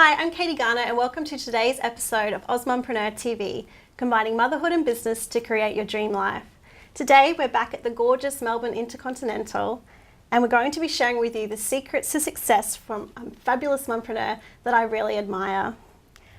Hi, I'm Katie Garner and welcome to today's episode of AusMumpreneur TV, combining motherhood and business to create your dream life. Today we're back at the gorgeous Melbourne Intercontinental and we're going to be sharing with you the secrets to success from a fabulous mumpreneur that I really admire.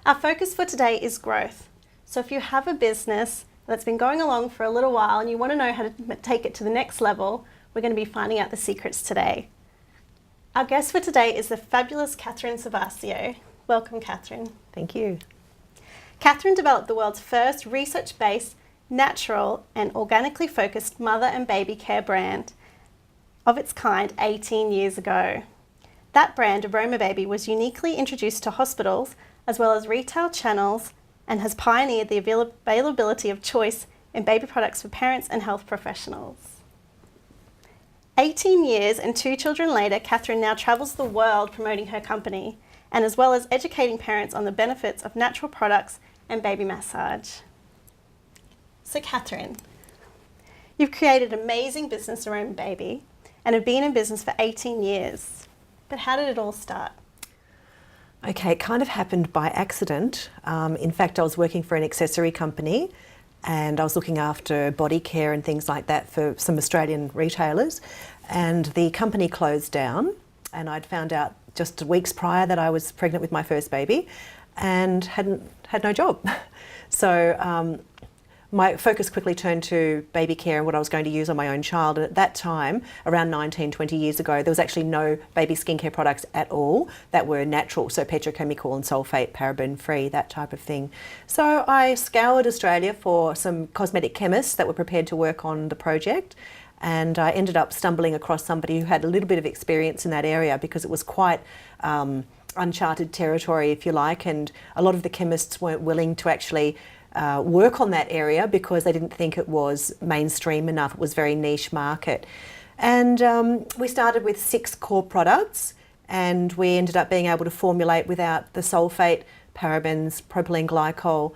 Our focus for today is growth. So if you have a business that's been going along for a little while and you want to know how to take it to the next level, we're going to be finding out the secrets today. Our guest for today is the fabulous Catherine Cervasio. Welcome, Catherine. Thank you. Catherine developed the world's first research-based, natural and organically focused mother and baby care brand of its kind 18 years ago. That brand, Aromababy, was uniquely introduced to hospitals as well as retail channels and has pioneered the availability of choice in baby products for parents and health professionals. 18 years and 2 children later, Catherine now travels the world promoting her company and as well as educating parents on the benefits of natural products and baby massage. So Catherine, you've created an amazing business, Aromababy, and have been in business for 18 years. But how did it all start? Okay, it kind of happened by accident. In fact, I was working for an accessory company and I was looking after body care and things like that for some Australian retailers, and the company closed down and I'd found out just weeks prior that I was pregnant with my first baby and had no job. So my focus quickly turned to baby care and what I was going to use on my own child. And at that time, around 19, 20 years ago, there was actually no baby skincare products at all that were natural, so petrochemical and sulfate, paraben free, that type of thing. So I scoured Australia for some cosmetic chemists that were prepared to work on the project. And I ended up stumbling across somebody who had a little bit of experience in that area because it was quite uncharted territory, if you like, and a lot of the chemists weren't willing to actually work on that area because they didn't think it was mainstream enough. It was a very niche market. And we started with 6 core products and we ended up being able to formulate without the sulfate, parabens, propylene glycol,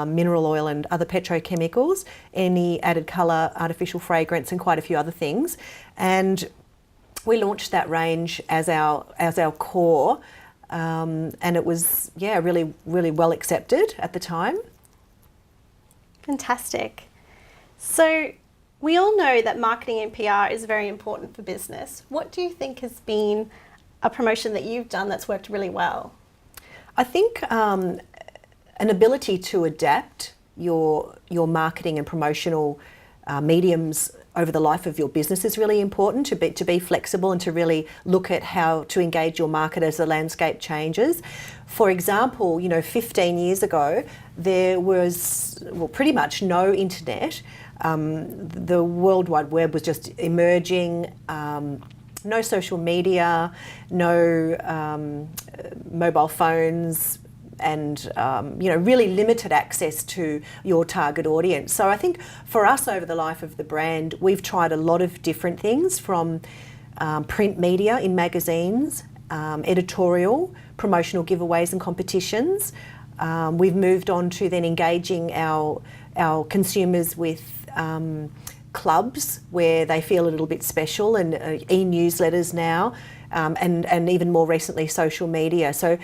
mineral oil and other petrochemicals, any added colour, artificial fragrance and quite a few other things. And we launched that range as our core and it was really well accepted at the time. Fantastic. So we all know that marketing and PR is very important for business. What do you think has been a promotion that you've done that's worked really well? I think an ability to adapt your marketing and promotional mediums over the life of your business is really important, to be flexible and to really look at how to engage your market as the landscape changes. For example, 15 years ago, there was pretty much no internet. The World Wide Web was just emerging. No social media, no mobile phones, and really limited access to your target audience. So I think for us over the life of the brand, we've tried a lot of different things from print media in magazines, editorial, promotional giveaways and competitions. We've moved on to then engaging our consumers with clubs where they feel a little bit special, and e-newsletters now, and even more recently social media. So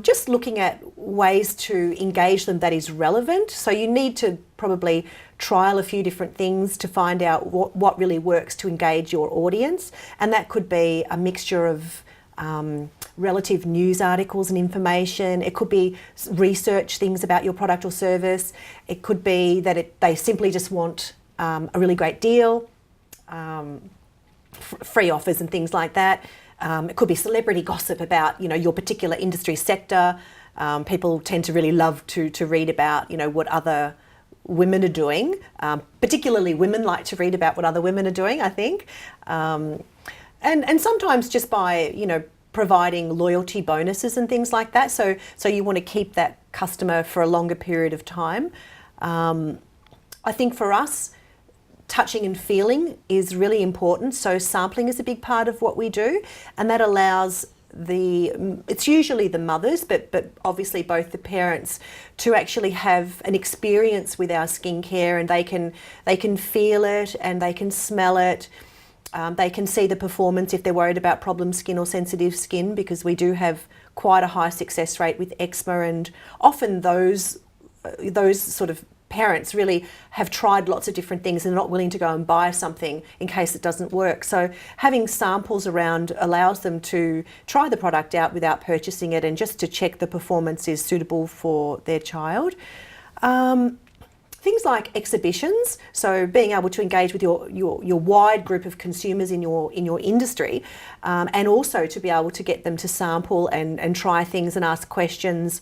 just looking at ways to engage them that is relevant. So you need to probably trial a few different things to find out what really works to engage your audience, and that could be a mixture of relative news articles and information. It could be research things about your product or service. It could be that they simply just want a really great deal, free offers and things like that. It could be celebrity gossip about your particular industry sector. People tend to really love to read about what other women are doing. Particularly women like to read about what other women are doing, I think. And sometimes just by providing loyalty bonuses and things like that. So you want to keep that customer for a longer period of time. I think for us, touching and feeling is really important. So sampling is a big part of what we do, and that allows it's usually the mothers, but obviously both the parents, to actually have an experience with our skincare, and they can feel it and they can smell it. They can see the performance if they're worried about problem skin or sensitive skin, because we do have quite a high success rate with eczema, and often those sort of parents really have tried lots of different things and are not willing to go and buy something in case it doesn't work. So having samples around allows them to try the product out without purchasing it, and just to check the performance is suitable for their child. Things like exhibitions, so being able to engage with your wide group of consumers in your industry, and also to be able to get them to sample and try things and ask questions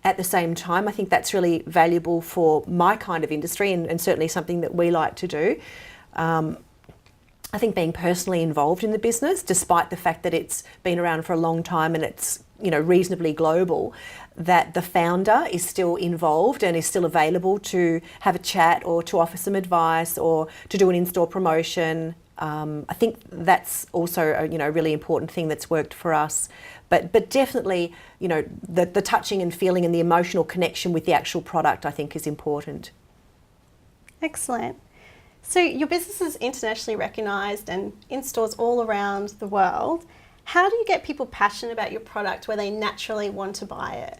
at the same time. I think that's really valuable for my kind of industry, and certainly something that we like to do. I think being personally involved in the business, despite the fact that it's been around for a long time and it's reasonably global, that the founder is still involved and is still available to have a chat or to offer some advice or to do an in-store promotion. I think that's also a really important thing that's worked for us. But definitely, the touching and feeling and the emotional connection with the actual product, I think, is important. Excellent. So your business is internationally recognised and in stores all around the world. How do you get people passionate about your product where they naturally want to buy it?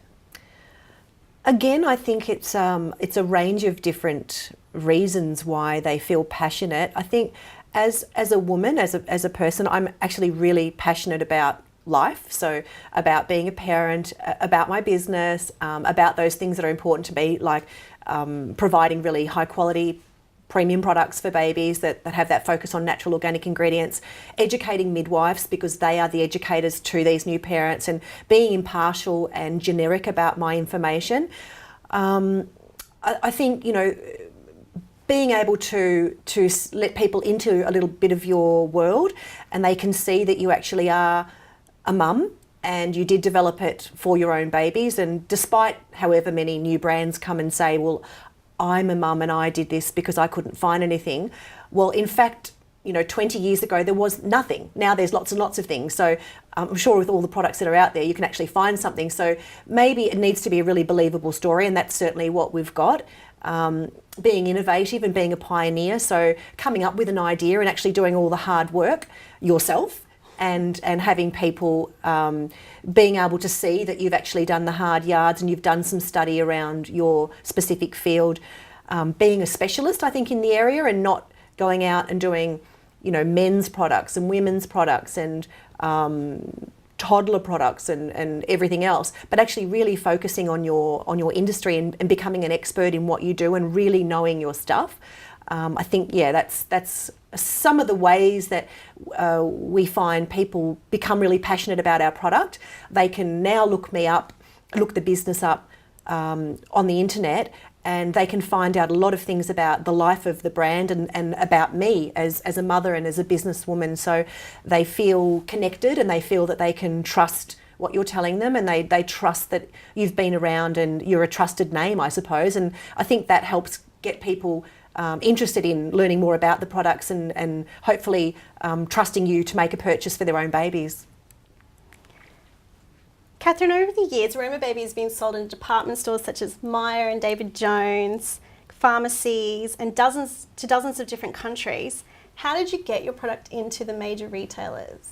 Again, I think it's a range of different reasons why they feel passionate. I think as a woman, as a person, I'm actually really passionate about life. So about being a parent, about my business, about those things that are important to me, like providing really high quality premium products for babies that have that focus on natural organic ingredients, educating midwives because they are the educators to these new parents, and being impartial and generic about my information. I think, being able to let people into a little bit of your world and they can see that you actually are a mum and you did develop it for your own babies, and despite however many new brands come and say, well, I'm a mum and I did this because I couldn't find anything. Well, in fact, 20 years ago, there was nothing. Now there's lots and lots of things. So I'm sure with all the products that are out there, you can actually find something. So maybe it needs to be a really believable story, and that's certainly what we've got. Being innovative and being a pioneer. So coming up with an idea and actually doing all the hard work yourself, and having people being able to see that you've actually done the hard yards and you've done some study around your specific field. Being a specialist, I think, in the area, and not going out and doing, men's products and women's products and toddler products and everything else, but actually really focusing on your industry and becoming an expert in what you do and really knowing your stuff. I think, that's some of the ways that we find people become really passionate about our product. They can now look the business up on the internet, and they can find out a lot of things about the life of the brand and about me as a mother and as a businesswoman. So they feel connected and they feel that they can trust what you're telling them, and they trust that you've been around and you're a trusted name, I suppose. And I think that helps get people interested in learning more about the products and hopefully trusting you to make a purchase for their own babies. Catherine, over the years, Aromababy has been sold in department stores such as Myer and David Jones, pharmacies, and dozens of different countries. How did you get your product into the major retailers?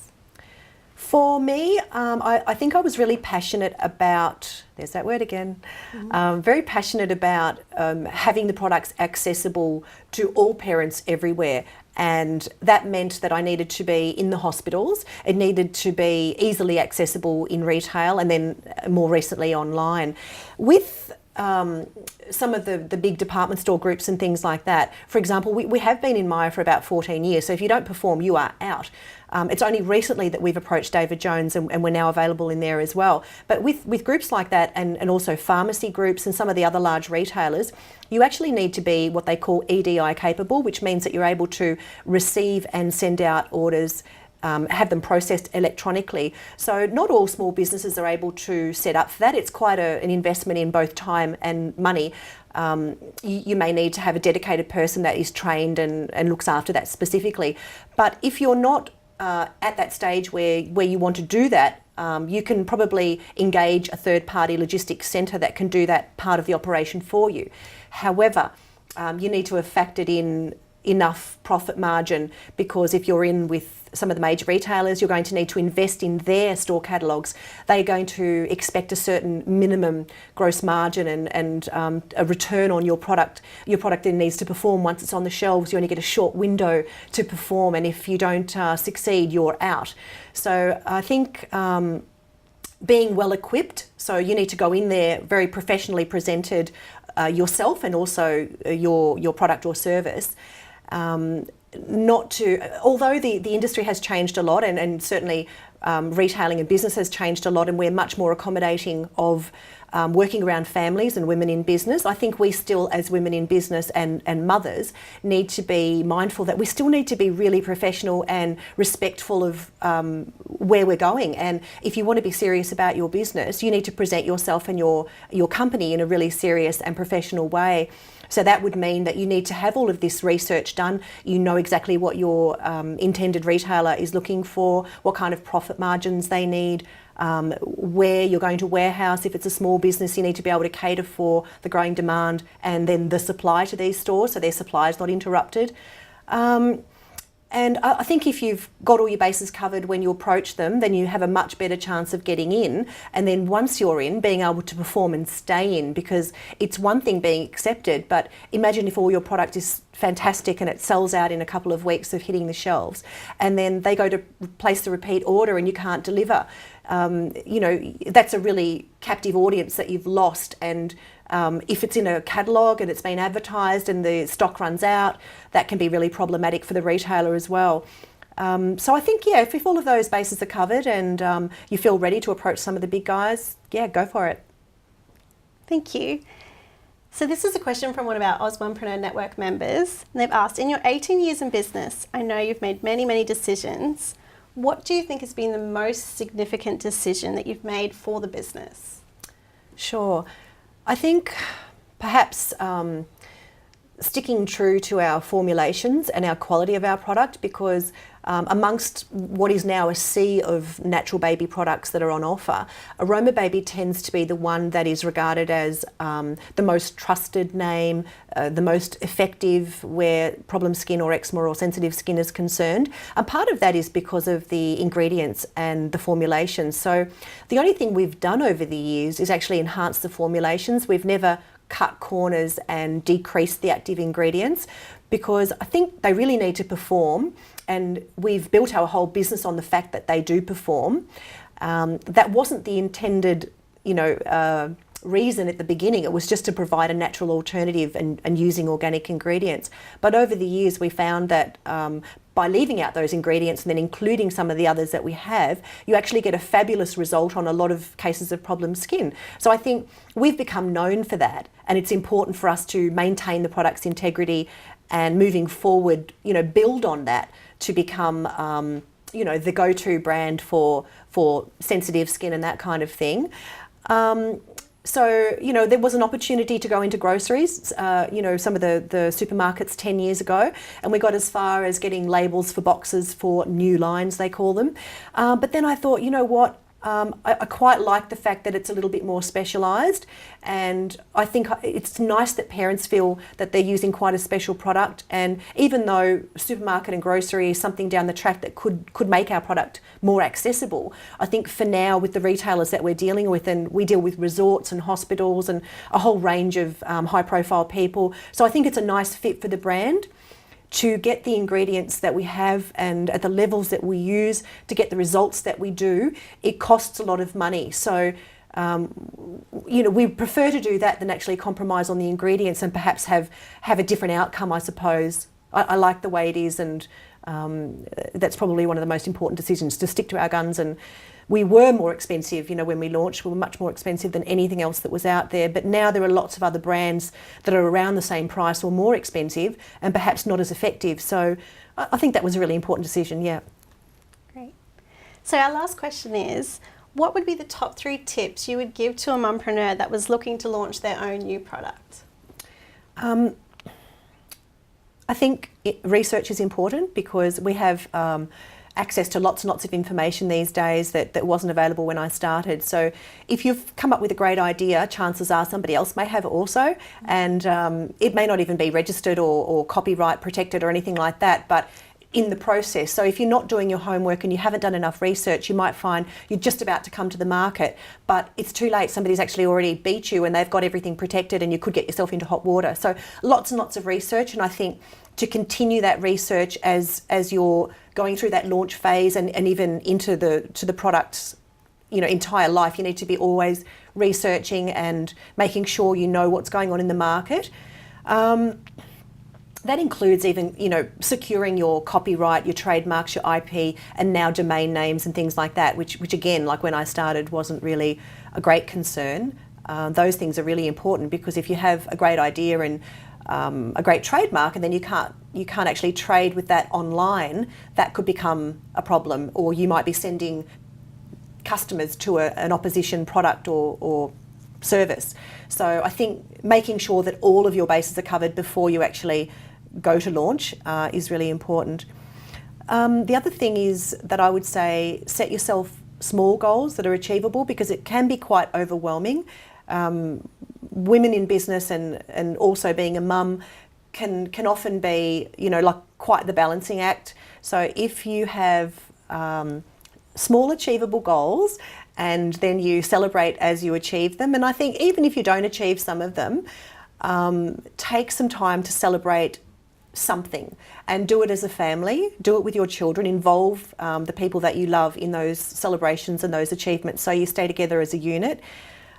For me, I think I was really passionate about, there's that word again, very passionate about having the products accessible to all parents everywhere. And that meant that I needed to be in the hospitals, it needed to be easily accessible in retail, and then more recently online. With some of the big department store groups and things like that, for example, we have been in Myer for about 14 years, so if you don't perform, you are out. It's only recently that we've approached David Jones, and we're now available in there as well. But with groups like that, and also pharmacy groups and some of the other large retailers, you actually need to be what they call EDI capable, which means that you're able to receive and send out orders, have them processed electronically. So not all small businesses are able to set up for that. It's quite an investment in both time and money. You may need to have a dedicated person that is trained and looks after that specifically. But if you're not at that stage where you want to do that, you can probably engage a third-party logistics centre that can do that part of the operation for you. However, you need to have factored in enough profit margin, because if you're in with some of the major retailers, you're going to need to invest in their store catalogues. They're going to expect a certain minimum gross margin and a return on your product. Your product then needs to perform once it's on the shelves. You only get a short window to perform, and if you don't succeed, you're out. So I think being well equipped, so you need to go in there very professionally presented yourself and also your product or service. Although the industry has changed a lot, and certainly retailing and business has changed a lot, and we're much more accommodating of working around families and women in business, I think we still, as women in business and mothers, need to be mindful that we still need to be really professional and respectful of where we're going. And if you want to be serious about your business, you need to present yourself and your company in a really serious and professional way. So that would mean that you need to have all of this research done. You know exactly what your intended retailer is looking for, what kind of profit margins they need, where you're going to warehouse. If it's a small business, you need to be able to cater for the growing demand and then the supply to these stores, so their supply is not interrupted. And I think if you've got all your bases covered when you approach them, then you have a much better chance of getting in. And then once you're in, being able to perform and stay in, because it's one thing being accepted, but imagine if all your product is fantastic and it sells out in a couple of weeks of hitting the shelves, and then they go to place the repeat order and you can't deliver. That's a really captive audience that you've lost. And if it's in a catalogue and it's been advertised and the stock runs out, that can be really problematic for the retailer as well. So I think, if all of those bases are covered and you feel ready to approach some of the big guys, go for it. Thank you. So this is a question from one of our AusMumpreneur Network members. And they've asked, in your 18 years in business, I know you've made many, many decisions. What do you think has been the most significant decision that you've made for the business? Sure. I think perhaps sticking true to our formulations and our quality of our product, because amongst what is now a sea of natural baby products that are on offer, Aromababy tends to be the one that is regarded as the most trusted name, the most effective where problem skin or eczema or sensitive skin is concerned. And part of that is because of the ingredients and the formulations. So the only thing we've done over the years is actually enhance the formulations. We've never cut corners and decrease the active ingredients, because I think they really need to perform, and we've built our whole business on the fact that they do perform. That wasn't the intended, reason at the beginning. It was just to provide a natural alternative and using organic ingredients. But over the years, we found that by leaving out those ingredients and then including some of the others that we have, you actually get a fabulous result on a lot of cases of problem skin. So I think we've become known for that, and it's important for us to maintain the product's integrity and moving forward, build on that to become, the go-to brand for sensitive skin and that kind of thing. So, there was an opportunity to go into groceries, some of the supermarkets 10 years ago, and we got as far as getting labels for boxes for new lines, they call them. But then I thought, I quite like the fact that it's a little bit more specialised, and I think it's nice that parents feel that they're using quite a special product. And even though supermarket and grocery is something down the track that could make our product more accessible, I think for now, with the retailers that we're dealing with, and we deal with resorts and hospitals and a whole range of high profile people, so I think it's a nice fit for the brand to get the ingredients that we have and at the levels that we use to get the results that we do. It costs a lot of money. So, we prefer to do that than actually compromise on the ingredients and perhaps have a different outcome, I suppose. I like the way it is, and that's probably one of the most important decisions, to stick to our guns. And we were more expensive, when we launched, we were much more expensive than anything else that was out there. But now there are lots of other brands that are around the same price or more expensive and perhaps not as effective. So I think that was a really important decision, yeah. Great. So our last question is, what would be the top 3 tips you would give to a mumpreneur that was looking to launch their own new product? I think research is important, because we have access to lots and lots of information these days that wasn't available when I started. So if you've come up with a great idea, chances are somebody else may have it also, and it may not even be registered or copyright protected or anything like that, but in the process. So if you're not doing your homework and you haven't done enough research, you might find you're just about to come to the market, but it's too late. Somebody's actually already beat you and they've got everything protected, and you could get yourself into hot water. So lots and lots of research, and I think to continue that research as you're going through that launch phase and even into the product's entire life, you need to be always researching and making sure you know what's going on in the market. That includes even, securing your copyright, your trademarks, your IP, and now domain names and things like that, which again, like when I started, wasn't really a great concern. Those things are really important, because if you have a great idea and a great trademark, and then you can't actually trade with that online, that could become a problem, or you might be sending customers to an opposition product or service. So I think making sure that all of your bases are covered before you actually go to launch is really important. The other thing is that I would say set yourself small goals that are achievable, because it can be quite overwhelming. Women in business and also being a mum can often be, like quite the balancing act. So if you have small achievable goals and then you celebrate as you achieve them, and I think even if you don't achieve some of them, take some time to celebrate something, and do it as a family, do it with your children, involve the people that you love in those celebrations and those achievements, so you stay together as a unit.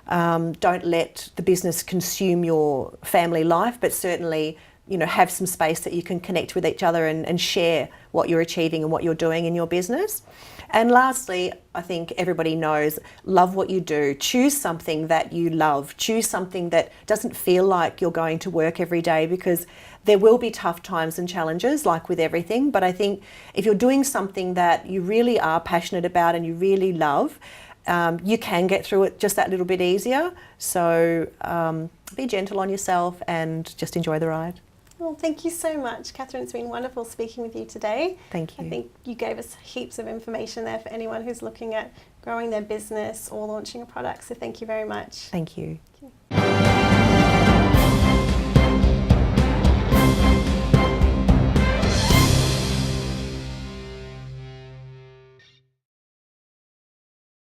Don't let the business consume your family life, but certainly have some space that you can connect with each other and share what you're achieving and what you're doing in your business. And lastly, I think everybody knows, love what you do. Choose something that you love. Choose something that doesn't feel like you're going to work every day, because there will be tough times and challenges, like with everything. But I think if you're doing something that you really are passionate about and you really love, you can get through it just that little bit easier. So be gentle on yourself and just enjoy the ride. Well, thank you so much, Catherine. It's been wonderful speaking with you today. Thank you. I think you gave us heaps of information there for anyone who's looking at growing their business or launching a product. So thank you very much. Thank you. Thank you.